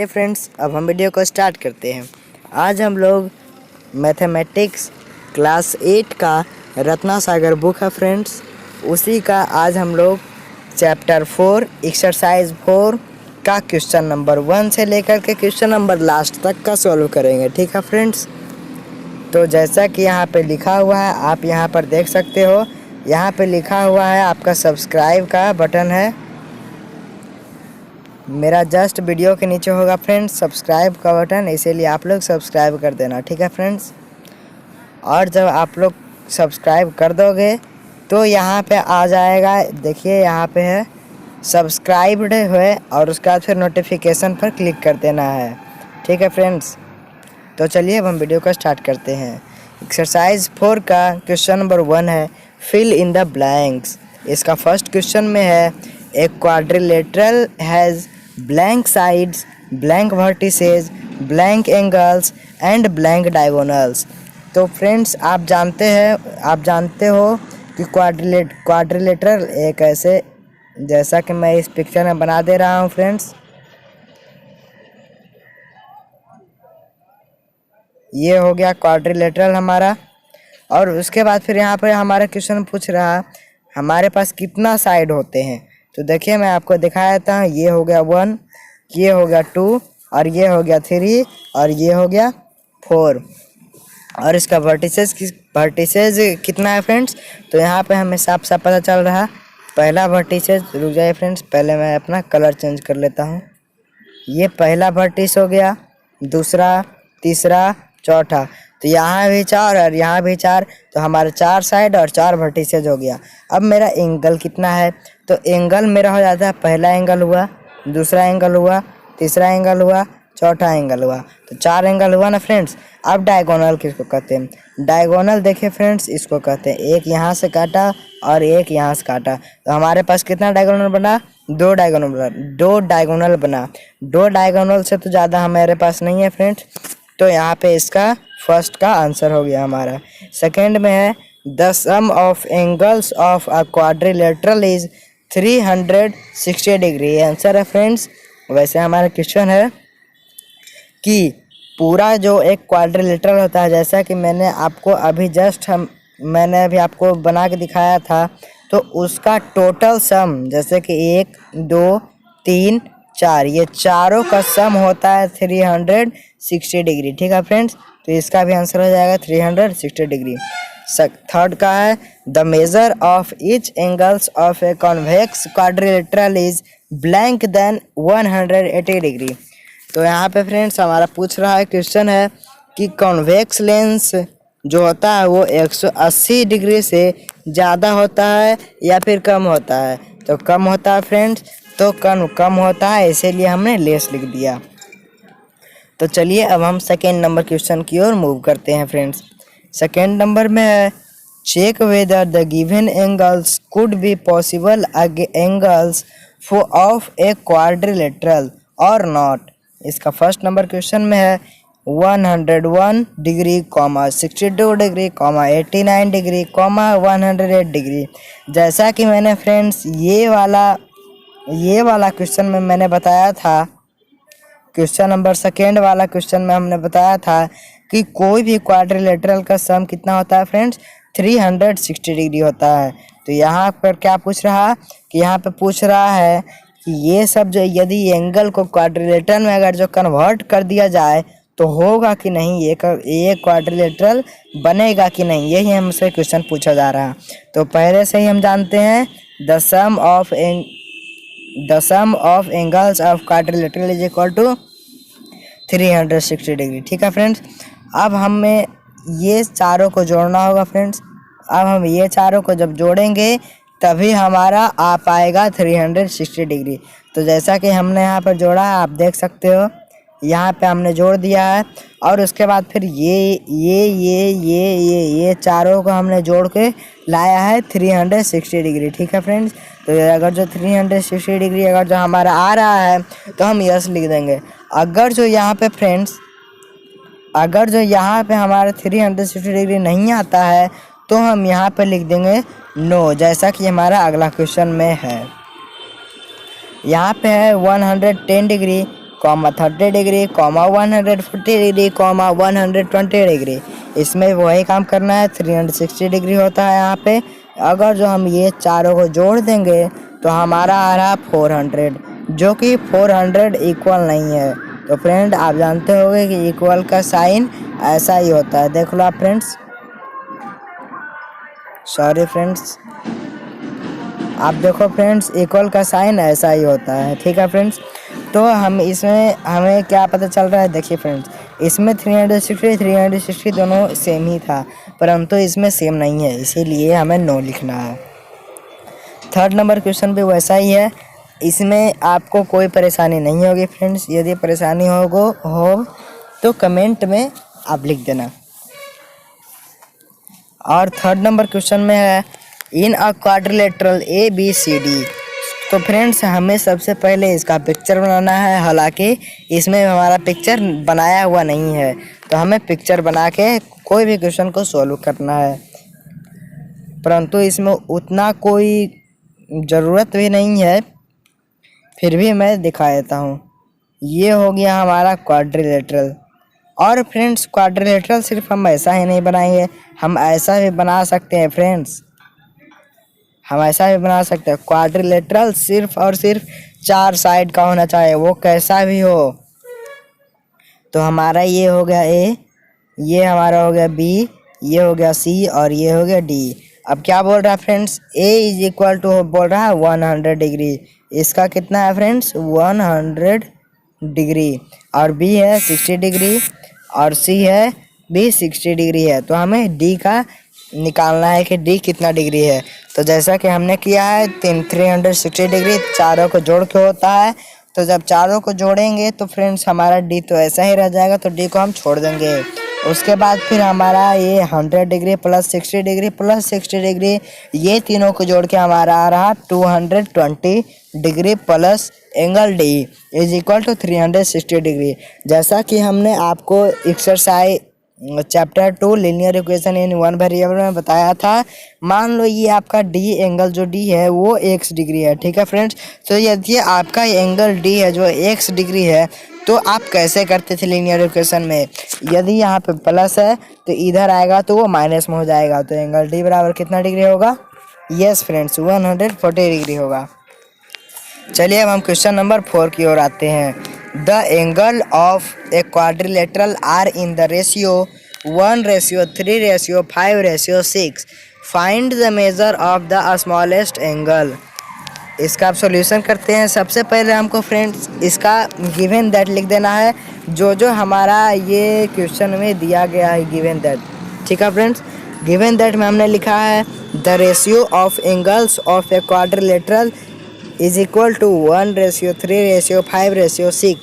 हे friends, अब हम video को स्टार्ट करते हैं। आज हम लोग मैथमेटिक्स क्लास 8 का रत्ना सागर बुक है फ्रेंड्स, उसी का आज हम लोग चैप्टर 4 एक्सरसाइज 4 का क्वेश्चन नंबर 1 से लेकर के क्वेश्चन नंबर लास्ट तक का सॉल्व करेंगे। ठीक है फ्रेंड्स, तो जैसा कि यहाँ पे लिखा हुआ है, आप यहाँ पर देख सकते हो। यहाँ पे लिखा हुआ है आपका सब्सक्राइब का बटन है, मेरा जस्ट वीडियो के नीचे होगा फ्रेंड्स सब्सक्राइब का बटन, इसीलिए आप लोग सब्सक्राइब कर देना। ठीक है फ्रेंड्स, और जब आप लोग सब्सक्राइब कर दोगे तो यहाँ पे आ जाएगा, देखिए यहाँ पे है सब्सक्राइब्ड है, और उसके बाद फिर नोटिफिकेशन पर क्लिक कर देना है। ठीक है फ्रेंड्स, तो चलिए अब हम वीडियो को स्टार्ट करते हैं। एक्सरसाइज 4 का क्वेश्चन नंबर 1 है फिल इन द ब्लैंक्स। इसका फर्स्ट क्वेश्चन में है a quadrilateral has blank sides, blank vertices, blank angles and blank diagonals। तो फ्रेंड्स आप जानते हो कि क्वाड्रिलेटरल एक ऐसे, जैसा कि मैं इस पिक्चर में बना दे रहा हूँ फ्रेंड्स, ये हो गया क्वाड्रिलेटरल हमारा। और उसके बाद फिर यहाँ पर हमारा क्वेश्चन पूछ रहा हमारे पास कितना साइड होते हैं। तो देखिए मैं आपको दिखाया था, ये हो गया 1, ये हो गया 2, और ये हो गया 3, और ये हो गया 4। और इसका वर्टिसेस कितना है फ्रेंड्स, तो यहाँ पे हमें साफ साफ पता चल रहा है। पहला वर्टिसेस, रुक जाइए फ्रेंड्स, पहले मैं अपना कलर चेंज कर लेता हूँ। ये पहला वर्टिस हो गया, दूसरा, तीसरा, चौथा। तो यहाँ भी 4 और यहाँ भी 4, तो हमारे 4 साइड और 4 वर्टिसेज हो गया। अब मेरा एंगल कितना है, तो एंगल मेरा हो जाता है, पहला एंगल हुआ, दूसरा एंगल हुआ, तीसरा एंगल हुआ, चौथा एंगल हुआ, तो 4 एंगल हुआ ना फ्रेंड्स। अब डायगोनल किसको कहते हैं, डायगोनल देखिए फ्रेंड्स, इसको कहते हैं एक यहाँ से काटा और एक यहाँ से काटा, तो हमारे पास कितना डायगोनल बना, 2 डायगोनल बना। 2 डायगोनल से तो ज़्यादा हमारे पास नहीं है फ्रेंड्स, तो यहाँ पे इसका फर्स्ट का आंसर हो गया हमारा। सेकंड में है the sum of angles of a quadrilateral is 360 degree. ये आंसर है फ्रेंड्स। वैसे हमारा क्वेश्चन है कि पूरा जो एक क्वाड्रिलेटरल होता है, जैसा कि मैंने आपको बना के दिखाया था, तो उसका टोटल सम, जैसे कि 1, 2, 3, 4, ये चारों का सम होता है 360 डिग्री। ठीक है फ्रेंड्स, तो इसका भी आंसर हो जाएगा 360 डिग्री। थर्ड का है the measure of each angles of a convex quadrilateral is blank then 180 degree. तो यहाँ पे फ्रेंड्स हमारा पूछ रहा है, क्वेश्चन है कि कॉन्वेक्स लेंस जो होता है वो 180 डिग्री से ज़्यादा होता है या फिर कम होता है। तो कम होता है फ्रेंड्स, तो कम होता है, इसीलिए हमने लेस लिख दिया। तो चलिए अब हम सेकेंड नंबर क्वेश्चन की ओर मूव करते हैं फ्रेंड्स। सेकेंड नंबर में है check whether the given angles could be possible angles of a quadrilateral और नॉट। इसका फर्स्ट नंबर क्वेश्चन में है 101 डिग्री, 62 डिग्री, 89 डिग्री, 108 डिग्री। जैसा कि मैंने फ्रेंड्स ये वाला क्वेश्चन में मैंने बताया था, क्वेश्चन नंबर सेकेंड वाला क्वेश्चन में हमने बताया था कि कोई भी क्वाड्रिलेटरल का सम कितना होता है फ्रेंड्स, 360 डिग्री होता है। तो यहाँ पर क्या पूछ रहा कि यहाँ पे पूछ रहा है कि ये सब जो, यदि एंगल को क्वाड्रिलेटरल में अगर जो कन्वर्ट कर दिया जाए तो होगा कि नहीं, ये क्वाड्रिलेटरल बनेगा कि नहीं, यही हमसे क्वेश्चन पूछा जा रहा है। तो पहले से ही हम जानते हैं the sum of angles of quadrilateral is equal to 360 degree. ठीक है फ्रेंड्स, अब हमें ये चारों को जोड़ना होगा फ्रेंड्स। अब हम ये चारों को जब जोड़ेंगे तभी हमारा आ पाएगा 360 डिग्री। तो जैसा कि हमने यहाँ पर जोड़ा है, आप देख सकते हो, यहाँ पे हमने जोड़ दिया है, और उसके बाद फिर ये चारों को हमने जोड़ के लाया है 360 डिग्री। ठीक है फ्रेंड्स, तो अगर जो 360 डिग्री अगर जो हमारा आ रहा है तो हम यस लिख देंगे। अगर जो यहाँ पे हमारा 360 डिग्री नहीं आता है तो हम यहाँ पे लिख देंगे नो, जैसा कि हमारा अगला क्वेश्चन में है। यहाँ पे है 110 degree, comma 30 degree, comma 140 degree, comma 120 degree. इसमें वही काम करना है, 360 डिग्री होता है यहाँ पे। अगर जो हम ये चारों को जोड़ देंगे तो हमारा आ रहा 400, जो कि 400 इक्वल नहीं है। तो फ्रेंड आप जानते होंगे कि इक्वल का साइन ऐसा ही होता है। देख लो आप फ्रेंड्स, सॉरी फ्रेंड्स, आप देखो फ्रेंड्स, इक्वल का साइन ऐसा ही होता है। ठीक है फ्रेंड्स, तो हम इसमें हमें क्या पता चल रहा है, देखिए फ्रेंड्स, इसमें 360 दोनों सेम ही था, परंतु इसमें सेम नहीं है, इसीलिए हमें नो लिखना है। थर्ड नंबर क्वेश्चन भी वैसा ही है, इसमें आपको कोई परेशानी नहीं होगी फ्रेंड्स। यदि परेशानी हो तो कमेंट में आप लिख देना। और थर्ड नंबर क्वेश्चन में है इन अ क्वाड्रिलेटरल ABCD। तो फ्रेंड्स हमें सबसे पहले इसका पिक्चर बनाना है, हालांकि इसमें हमारा पिक्चर बनाया हुआ नहीं है, तो हमें पिक्चर बना के कोई भी क्वेश्चन को सॉल्व करना है, परंतु इसमें उतना कोई ज़रूरत भी नहीं है, फिर भी मैं दिखा देता हूँ। ये हो गया हमारा क्वाड्रिलेटरल। और फ्रेंड्स क्वाड्रिलेटरल सिर्फ हम ऐसा ही नहीं बनाएंगे, हम ऐसा भी बना सकते हैं फ्रेंड्स, हम ऐसा भी बना सकते हैं। क्वाड्रिलेटरल सिर्फ और सिर्फ 4 साइड का होना चाहिए, वो कैसा भी हो। तो हमारा ये हो गया A, ये हमारा हो गया B, ये हो गया C और ये हो गया D। अब क्या बोल रहा है friends, A is equal to बोल रहा है 100 डिग्री, इसका कितना है फ्रेंड्स 100 डिग्री, और B है 60 डिग्री और C है भी 60 डिग्री है। तो हमें D का निकालना है कि D कितना डिग्री है। तो जैसा कि हमने किया है 360 डिग्री चारों को जोड़ के होता है, तो जब चारों को जोड़ेंगे तो फ्रेंड्स हमारा D तो ऐसा ही रह जाएगा, तो D को हम छोड़ देंगे। उसके बाद फिर हमारा ये 100 degree plus 60 degree plus 60 degree, ये तीनों को जोड़ के हमारा आ रहा 220 degree plus angle D is equal to 360 degree. जैसा कि हमने आपको exercise chapter 2 linear equation in one variable में बताया था। मान लो ये आपका D एंगल जो D है वो x डिग्री है, ठीक है फ्रेंड्स। तो यदि आपका एंगल D है जो x डिग्री है, तो आप कैसे करते थे लीनियर इक्वेशन में, यदि यहाँ पे प्लस है तो इधर आएगा तो वो माइनस में हो जाएगा, तो एंगल D बराबर कितना डिग्री होगा, यस फ्रेंड्स 140 डिग्री होगा। चलिए अब हम क्वेश्चन नंबर 4 की ओर आते हैं। The angle of a quadrilateral are in the ratio 1:3:5:6। Find the measure of the smallest angle. इसका आप सॉल्यूशन करते हैं। सबसे पहले हमको फ्रेंड्स इसका गिवन दैट लिख देना है, जो हमारा ये क्वेश्चन में दिया गया है गिवन दैट, ठीक है फ्रेंड्स। गिवन दैट में हमने लिखा है the ratio of angles of a quadrilateral is equal to 1:3:5:6।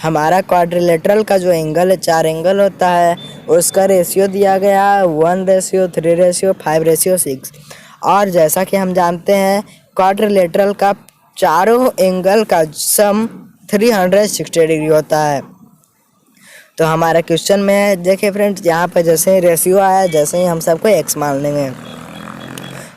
हमारा क्वाड्रिलेटरल का जो एंगल है, 4 एंगल होता है, उसका रेशियो दिया गया 1:3:5:6। और जैसा कि हम जानते हैं क्वाड्रिलेटरल का चारों एंगल का सम 360 डिग्री होता है। तो हमारा क्वेश्चन में देखिए फ्रेंड्स, यहाँ पर जैसे ही रेशियो आया, जैसे ही हम सबको x मान लेंगे,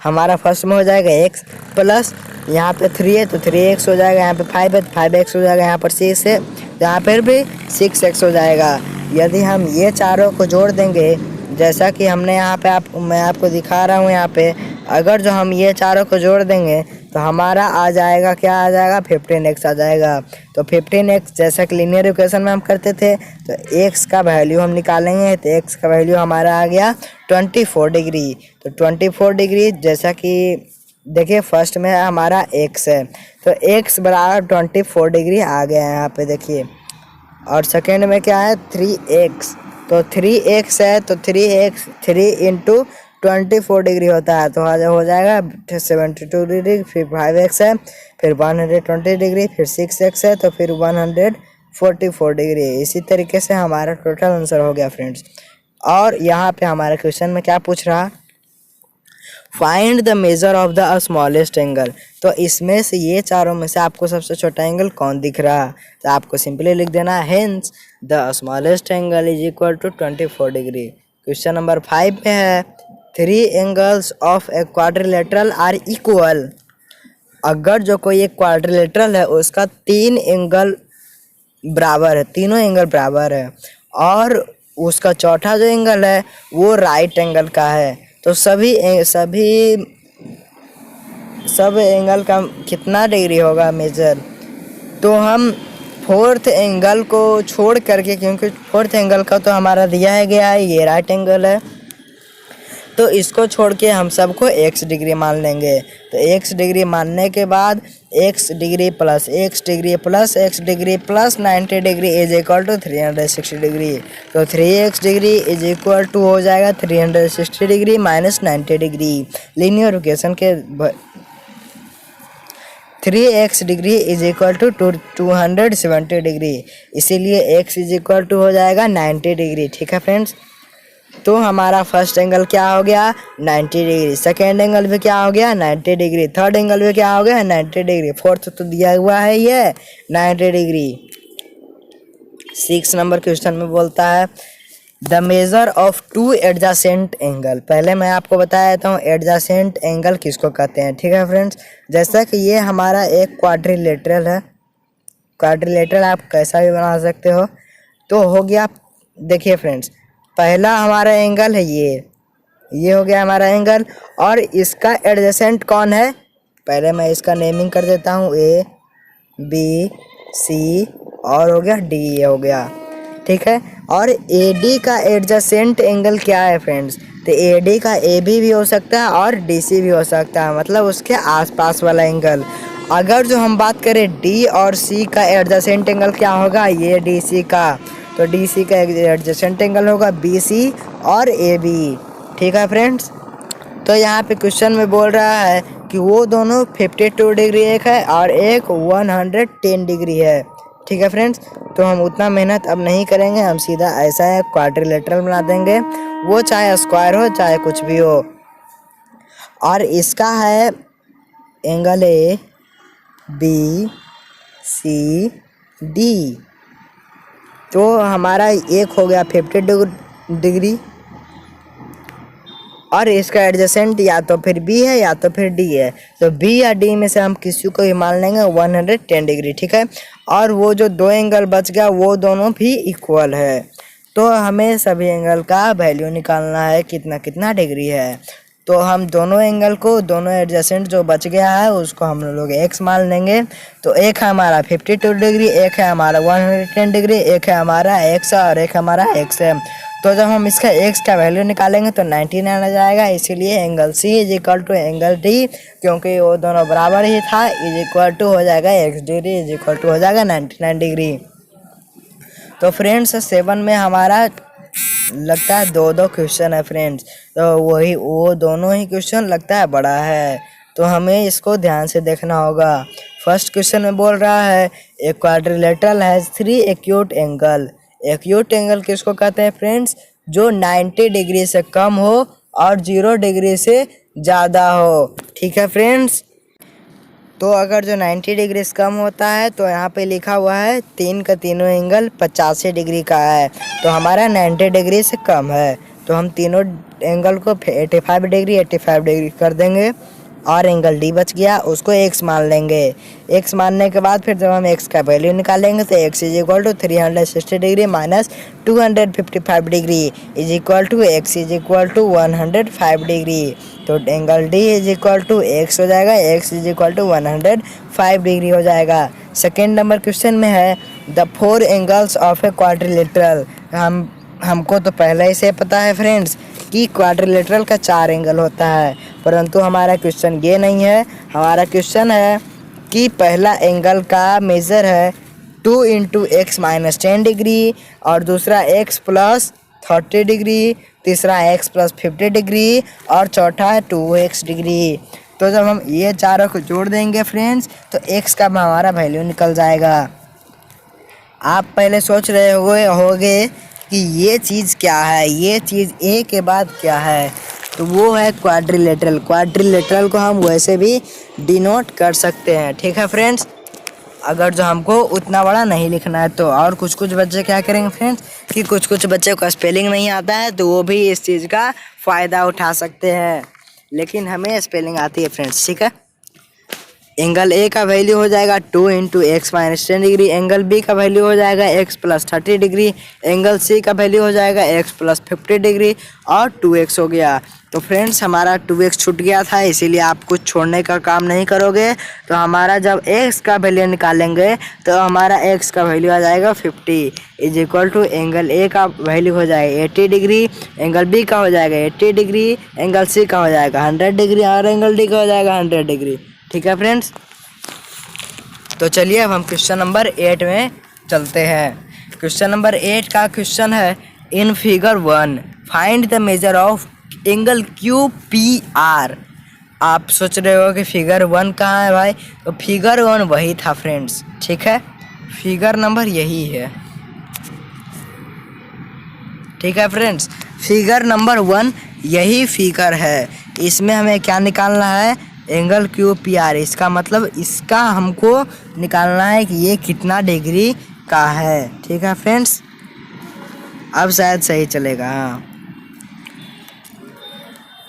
हमारा फर्स्ट में हो जाएगा x प्लस यहाँ पे 3 है तो 3x हो जाएगा, यहाँ पे 5 है तो 5x हो जाएगा, यहाँ पर 6 है तो यहाँ पर भी 6x हो जाएगा। यदि हम ये चारों को जोड़ देंगे, जैसा कि हमने यहाँ पे मैं आपको दिखा रहा हूँ, यहाँ पे अगर जो हम ये चारों को जोड़ देंगे तो हमारा आ जाएगा, क्या आ जाएगा 15x आ जाएगा। तो 15x जैसा कि लीनियर इक्वेशन में हम करते थे, तो x का वैल्यू हम निकालेंगे, तो x का वैल्यू हमारा आ गया 24 डिग्री। तो 24 डिग्री जैसा कि देखिए फर्स्ट में हमारा x है, तो x बराबर 24 डिग्री आ गया है यहाँ पे देखिए। और सेकेंड में क्या है 3x, तो 3x है तो 3x 3 इंटू 24 डिग्री होता है, तो हो जाएगा 72 डिग्री। फिर 5x है, फिर 120 डिग्री, फिर 6x है, तो फिर 144 डिग्री। इसी तरीके से हमारा टोटल आंसर हो गया फ्रेंड्स। और यहाँ पे हमारे क्वेश्चन में क्या पूछ रहा, find the measure of the smallest angle. तो इसमें से ये चारों में से आपको सबसे छोटा एंगल कौन दिख रहा है, तो आपको सिंपली लिख देना है hence the smallest angle is equal to 24 degree. Question number 5 में है 3 angles of a quadrilateral are equal. अगर जो कोई एक क्वाड्रिलेटरल है उसका 3 एंगल बराबर है, तीनों एंगल बराबर है। और उसका चौथा जो एंगल है वो राइट एंगल का है। तो सब एंगल का कितना डिग्री होगा मेजर, तो हम फोर्थ एंगल को छोड़ करके, क्योंकि फोर्थ एंगल का तो हमारा दिया है गया है, ये राइट एंगल है, तो इसको छोड़ के हम सबको x डिग्री मान लेंगे। तो x डिग्री मानने के बाद x degree plus x degree plus x degree plus 90 degree is equal to 360 degree. तो 3x degree is equal to हो जाएगा 360 degree minus 90 degree. Linear equation के 3x degree is equal to 270 degree, इसीलिए x is equal to हो जाएगा 90 degree. ठीक है friends, तो हमारा फर्स्ट एंगल क्या हो गया 90 डिग्री, सेकेंड एंगल भी क्या हो गया 90 डिग्री, थर्ड एंगल भी क्या हो गया 90 डिग्री, फोर्थ तो दिया हुआ है ये 90 डिग्री। 6 नंबर क्वेश्चन में बोलता है the measure of two adjacent angle. पहले मैं आपको बता देता हूँ एडजासेंट एंगल किसको कहते हैं। ठीक है फ्रेंड्स, जैसा कि ये हमारा एक क्वाड्रिलेटरल है, क्वाड्रिलेटरल आप कैसा भी बना सकते हो। तो हो गया, देखिए फ्रेंड्स, पहला हमारा एंगल है ये हो गया हमारा एंगल, और इसका एडजेसेंट कौन है, पहले मैं इसका नेमिंग कर देता हूँ, ए बी सी और हो गया डी, ये हो गया। ठीक है, और ए डी का एडजेसेंट एंगल क्या है फ्रेंड्स, तो ए डी का ए बी भी हो सकता है और डी सी भी हो सकता है, मतलब उसके आसपास वाला एंगल। अगर जो हम बात करें डी और सी का एडजेसेंट एंगल क्या होगा, ये डी सी का, तो डी सी का एडजेसेंट एंगल होगा बी सी और ए बी। ठीक है फ्रेंड्स, तो यहाँ पे क्वेश्चन में बोल रहा है कि वो दोनों 52 डिग्री एक है और एक 110 डिग्री है। ठीक है फ्रेंड्स, तो हम उतना मेहनत अब नहीं करेंगे, हम सीधा ऐसा है क्वाड्रिलेटरल बना देंगे, वो चाहे स्क्वायर हो चाहे कुछ भी हो। और इसका है angle A B C D, तो हमारा एक हो गया 50 डिग्री, और इसका एडजेसेंट या तो फिर बी है या तो फिर डी है, तो बी या डी में से हम किसी को भी मान लेंगे 110 डिग्री। ठीक है, और वो जो दो एंगल बच गया वो दोनों भी इक्वल है, तो हमें सभी एंगल का वैल्यू निकालना है कितना कितना डिग्री है। तो हम दोनों एंगल को, दोनों एडजेसेंट जो बच गया है उसको हम लोग x मान लेंगे। तो एक है हमारा 52 डिग्री, एक है हमारा 110 डिग्री, एक है हमारा x और एक हमारा x है। तो जब हम इसका x का वैल्यू निकालेंगे तो 99 आ जाएगा, इसीलिए angle C is equal to angle D, क्योंकि वो दोनों बराबर ही था, इज इक्वल टू हो जाएगा x degree is equal to हो जाएगा 99 डिग्री। तो फ्रेंड्स 7 में हमारा लगता है दो क्वेश्चन है फ्रेंड्स, तो वो दोनों ही क्वेश्चन लगता है बड़ा है, तो हमें इसको ध्यान से देखना होगा। फर्स्ट क्वेश्चन में बोल रहा है एक quadrilateral has 3 acute angle. Acute angle किसको कहते हैं फ्रेंड्स, जो 90 डिग्री से कम हो और 0 डिग्री से ज़्यादा हो। ठीक है फ्रेंड्स, तो अगर जो 90 डिग्री से कम होता है तो यहाँ पे लिखा हुआ है तीन का तीनों एंगल 85 डिग्री का है, तो हमारा 90 डिग्री से कम है, तो हम तीनों एंगल को 85 डिग्री कर देंगे, और एंगल डी बच गया उसको x मान लेंगे। x मानने के बाद फिर जब हम x का वैल्यू निकालेंगे तो x is equal to 360 degree minus 255 degree is equal to x is equal to 105 degree. तो angle D is equal to x हो जाएगा, x is equal to 105 degree हो जाएगा। सेकेंड नंबर क्वेश्चन में है the 4 angles of a quadrilateral. हमको तो पहले ही से पता है फ्रेंड्स कि क्वाड्रिलेटरल का 4 एंगल होता है, परंतु हमारा क्वेश्चन ये नहीं है। हमारा क्वेश्चन है कि पहला एंगल का मेज़र है 2 × x माइनस 10 डिग्री, और दूसरा x प्लस 30 डिग्री, तीसरा x प्लस 50 डिग्री, और चौथा है 2x डिग्री। तो जब हम ये चारों को जोड़ देंगे फ्रेंड्स तो x का हमारा वैल्यू निकल जाएगा। आप पहले सोच रहे होगे कि ये चीज़ क्या है, ये चीज़ ए के बाद क्या है, तो वो है क्वाड्रिलेटरल। क्वाड्रिलेटरल को हम वैसे भी डिनोट कर सकते हैं। ठीक है फ्रेंड्स, अगर जो हमको उतना बड़ा नहीं लिखना है तो। और कुछ बच्चे क्या करेंगे फ्रेंड्स कि कुछ बच्चे को स्पेलिंग नहीं आता है तो वो भी इस चीज़ का फ़ायदा उठा सकते हैं, लेकिन हमें स्पेलिंग आती है फ्रेंड्स। ठीक है, एंगल ए का वैल्यू हो जाएगा 2 into x minus 10 degree, angle B का वैल्यू हो जाएगा x plus 30 degree, angle C का वैल्यू हो जाएगा एक्स प्लस 50 डिग्री और 2x हो गया। तो फ्रेंड्स हमारा 2x छूट गया था, इसीलिए आप कुछ छोड़ने का काम नहीं करोगे। तो हमारा जब x का वैल्यू निकालेंगे तो हमारा x का वैल्यू आ जाएगा 50 is equal to angle A का वैल्यू हो जाएगा 80 डिग्री, एंगल बी का हो जाएगा 80 डिग्री, एंगल सी का हो जाएगा 100 डिग्री और एंगल डी का हो जाएगा 100 डिग्री। ठीक है फ्रेंड्स, तो चलिए अब हम क्वेश्चन नंबर 8 में चलते हैं। क्वेश्चन नंबर 8 का क्वेश्चन है in figure 1 find the measure of angle Q P are. आप सोच रहे हो कि फिगर 1 कहाँ है भाई, तो फिगर 1 वही था फ्रेंड्स। ठीक है, फिगर नंबर यही है। ठीक है फ्रेंड्स, फिगर नंबर 1 यही फिगर है। इसमें हमें क्या निकालना है, एंगल क्यू पी आर। इसका मतलब इसका हमको निकालना है कि ये कितना डिग्री का है। ठीक है फ्रेंड्स, अब शायद सही चलेगा। हाँ,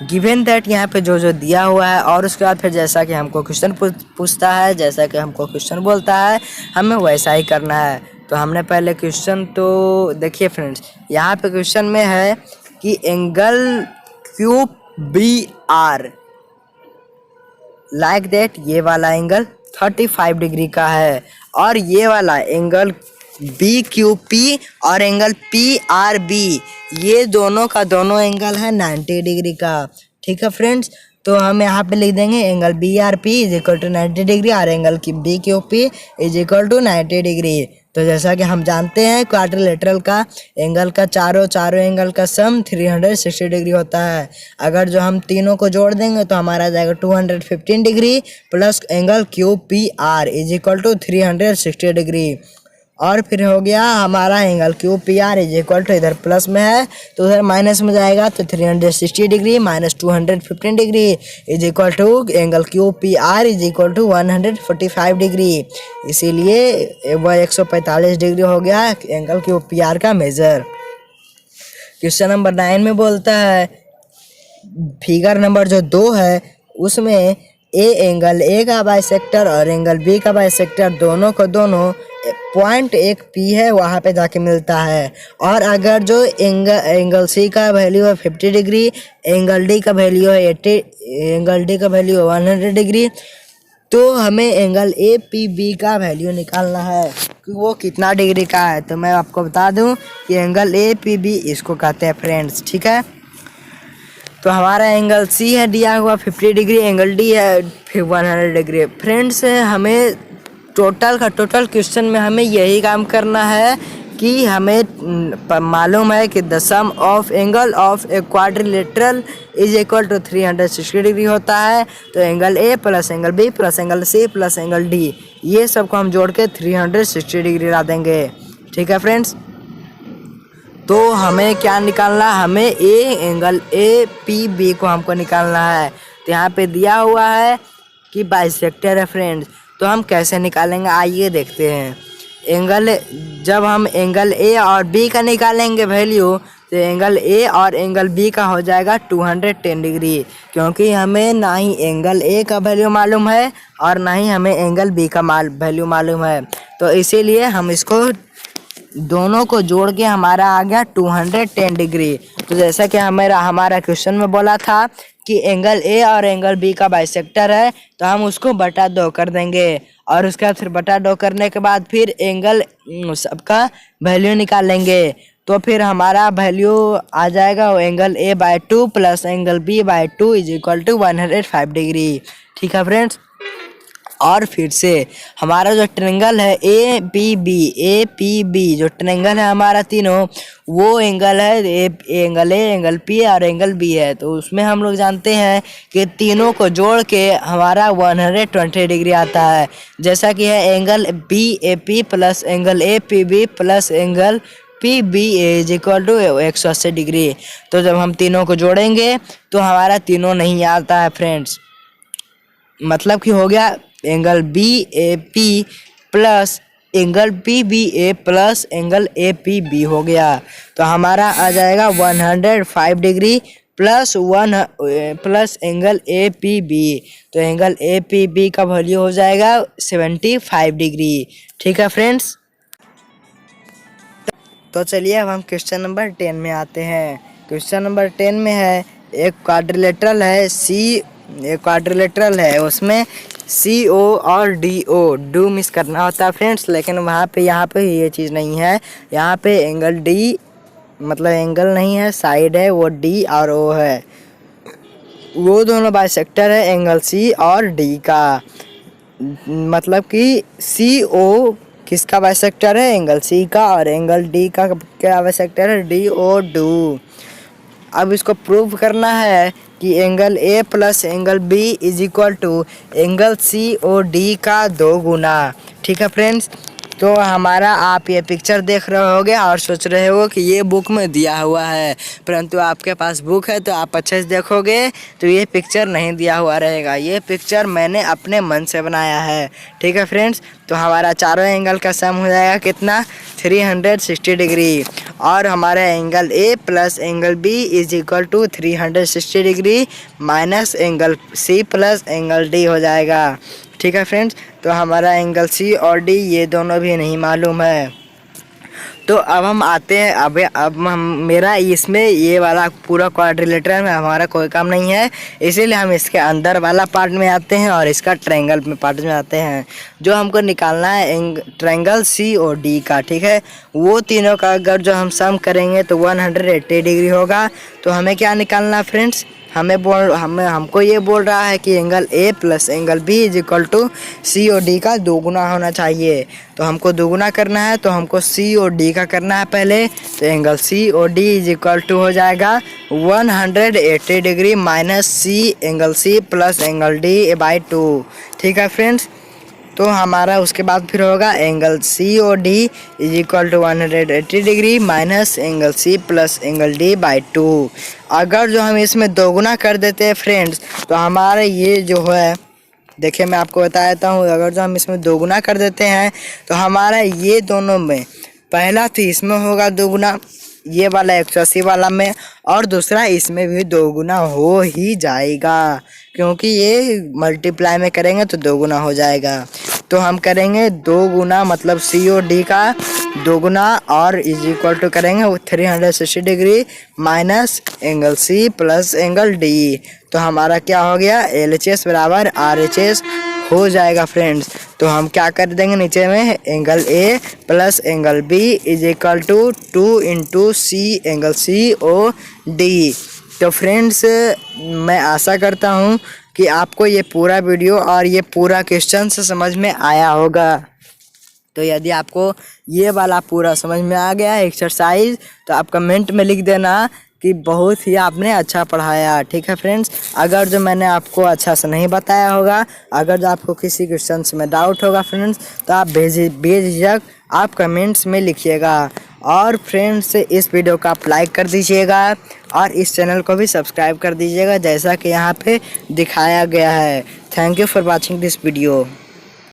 गिवन दैट यहाँ पे जो जो दिया हुआ है और उसके बाद फिर जैसा कि हमको क्वेश्चन पूछता है, जैसा कि हमको क्वेश्चन बोलता है, हमें वैसा ही करना है। तो हमने पहले क्वेश्चन तो देखिए फ्रेंड्स, यहाँ पे क्वेश्चन में है कि angle Q B R like that, ये वाला एंगल 35 डिग्री का है और ये वाला एंगल बी क्यू पी और एंगल पी आर बी, ये दोनों का दोनों एंगल है 90 डिग्री का। ठीक है फ्रेंड्स, तो हम यहाँ पे लिख देंगे angle B R P is equal to 90 degree और एंगल की B Q P is equal to 90 degree. तो जैसा कि हम जानते हैं क्वाड्रिलेटरल का एंगल का चारों एंगल का सम 360 डिग्री होता है। अगर जो हम तीनों को जोड़ देंगे तो हमारा आ जाएगा 215 degree plus angle Q P R is equal to 360 degree. और फिर हो गया हमारा angle Q P R is equal to, इधर प्लस में है तो उधर माइनस में जाएगा, तो 360 degree minus 215 degree is equal to angle Q P R is equal to 145 degree. इसीलिए वह 145 डिग्री हो गया एंगल क्यू पी आर का मेजर। क्वेश्चन नंबर 9 में बोलता है फिगर नंबर जो 2 है उसमें एंगल ए का बाइसेक्टर और एंगल बी का बाइसेक्टर दोनों को दोनों पॉइंट एक पी है वहाँ पे जाके मिलता है। और अगर जो एंगल सी का वैल्यू है 50 डिग्री, एंगल डी का वैल्यू है 80, एंगल डी का वैल्यू है 100 डिग्री, तो हमें एंगल ए पी बी का वैल्यू निकालना है कि वो कितना डिग्री का है। तो मैं आपको बता दूं कि एंगल ए पी बी इसको कहते हैं फ्रेंड्स। ठीक है, तो हमारा एंगल सी है दिया हुआ 50 डिग्री, एंगल डी है 100 डिग्री। फ्रेंड्स हमें टोटल क्वेश्चन में हमें यही काम करना है कि हमें मालूम है कि the sum of angle of a quadrilateral is equal to 360 degree होता है। तो angle A plus angle B plus angle C plus angle D, ये सब को हम जोड़ के 360 डिग्री ला देंगे। ठीक है फ्रेंड्स, तो हमें क्या निकालना है, हमें एंगल ए पी बी को हमको निकालना है। तो यहाँ पे दिया हुआ है कि बाइसेक्टर है फ्रेंड्स, तो हम कैसे निकालेंगे आइए देखते हैं। जब हम एंगल ए और बी का निकालेंगे वैल्यू, तो एंगल ए और एंगल बी का हो जाएगा 210 डिग्री, क्योंकि हमें ना ही एंगल ए का वैल्यू मालूम है और ना ही हमें एंगल बी का वैल्यू मालूम है। तो इसीलिए हम इसको दोनों को जोड़ के हमारा आ गया 210 डिग्री। तो जैसा कि हमारा क्वेश्चन में बोला था कि एंगल ए और एंगल बी का बाइसेक्टर है, तो हम उसको बटा 2 कर देंगे और उसके बाद फिर बटा 2 करने के बाद फिर एंगल सबका वैल्यू निकालेंगे। तो फिर हमारा वैल्यू आ जाएगा angle A by 2 plus angle B by 2 is equal to 105 degree. ठीक है फ्रेंड्स, और फिर से हमारा जो ट्रायंगल है ए पी बी जो ट्रायंगल है हमारा तीनों, वो एंगल है एंगल ए, एंगल पी और एंगल बी है। तो उसमें हम लोग जानते हैं कि तीनों को जोड़ के हमारा 120 डिग्री आता है, जैसा कि है angle B A P plus angle A P B plus angle P B is equal to 180 degree. तो जब हम तीनों को जोड़ेंगे तो हमारा तीनों नहीं आता है फ्रेंड्स, मतलब कि हो गया angle B A P plus angle P B A plus angle A P B हो गया। तो हमारा आ जाएगा 105 degree plus angle A P B. तो एंगल ए पी बी का वैल्यू हो जाएगा 75 डिग्री। ठीक है फ्रेंड्स। तो चलिए अब हम क्वेश्चन नंबर 10 में आते हैं। क्वेश्चन नंबर 10 में है एक क्वाड्रिलेटरल है एक क्वाड्रिलेटरल है, उसमें सी ओ और डी ओ डू मिस करना होता है फ्रेंड्स, लेकिन यहाँ पे ये चीज़ नहीं है। यहाँ पे एंगल डी मतलब एंगल नहीं है, साइड है, वो डी और ओ है, वो दोनों बाइसेक्टर है एंगल सी और डी का। मतलब कि सी ओ किसका बाइसेक्टर है, एंगल सी का, और एंगल डी का क्या बाइसेक्टर है, डी ओ डू। अब इसको प्रूव करना है कि angle A plus angle B is equal to angle C O D का 2 गुना। ठीक है फ्रेंड्स। तो हमारा आप ये पिक्चर देख रहे होगे और सोच रहे हो कि ये बुक में दिया हुआ है, परंतु आपके पास बुक है तो आप अच्छे से देखोगे तो ये पिक्चर नहीं दिया हुआ रहेगा। ये पिक्चर मैंने अपने मन से बनाया है। ठीक है फ्रेंड्स। तो हमारा चारों एंगल का सम हो जाएगा कितना, 360 डिग्री। और हमारा angle A plus angle B is equal to 360 degree minus angle C plus angle D हो जाएगा। ठीक है फ्रेंड्स। तो हमारा एंगल सी और डी ये दोनों भी नहीं मालूम है। तो अब हम आते हैं, अब हम मेरा इसमें ये वाला पूरा क्वाड्रिलेटरल में हमारा कोई काम नहीं है, इसीलिए हम इसके अंदर वाला पार्ट में आते हैं और इसका ट्रायंगल में पार्ट में आते हैं। जो हमको निकालना है ट्रायंगल सी और डी का। ठीक है। वो तीनों का अगर जो हम सम करेंगे तो 180 डिग्री होगा। तो हमें क्या निकालना फ्रेंड्स, हमको ये बोल रहा है कि angle A plus angle B is equal to C और डी का 2 गुना होना चाहिए। तो हमको 2 गुना करना है, तो हमको सी और डी का करना है पहले। तो एंगल सी और डी इज इक्वल टू हो जाएगा 180 degree minus C angle C plus angle D by 2। ठीक है फ्रेंड्स। तो हमारा उसके बाद फिर होगा एंगल सी और D is equal to 180 degree minus angle C plus angle D by 2। अगर जो हम इसमें 2 गुना कर देते हैं फ्रेंड्स तो हमारा ये जो है, देखिए मैं आपको बता देता हूँ, अगर जो हम इसमें 2 गुना कर देते हैं तो हमारा ये दोनों में पहला तो इसमें होगा 2 गुना, ये वाला 180 वाला में, और दूसरा इसमें भी 2 गुना हो ही जाएगा, क्योंकि ये मल्टीप्लाई में करेंगे तो 2 गुना हो जाएगा। तो हम करेंगे 2 गुना मतलब सी और डी का 2 गुना और इज इक्वल टू करेंगे 360 degree minus angle C plus angle D. तो हमारा क्या हो गया, LHS बराबर RHS हो जाएगा फ्रेंड्स। तो हम क्या कर देंगे, नीचे में angle A plus angle B is equal to 2 into C angle C O D. तो फ्रेंड्स मैं आशा करता हूँ कि आपको ये पूरा वीडियो और ये पूरा क्वेश्चन से समझ में आया होगा। तो यदि आपको ये वाला पूरा समझ में आ गया एक्सरसाइज तो आप कमेंट में लिख देना कि बहुत ही आपने अच्छा पढ़ाया। ठीक है फ्रेंड्स। अगर जो मैंने आपको अच्छा से नहीं बताया होगा, अगर जो आपको किसी क्वेश्चन में डाउट होगा फ्रेंड्स, तो आप बेझिझक आप कमेंट्स में लिखिएगा। और फ्रेंड्स इस वीडियो को आप लाइक कर दीजिएगा और इस चैनल को भी सब्सक्राइब कर दीजिएगा जैसा कि यहाँ पे दिखाया गया है। Thank you for watching this video.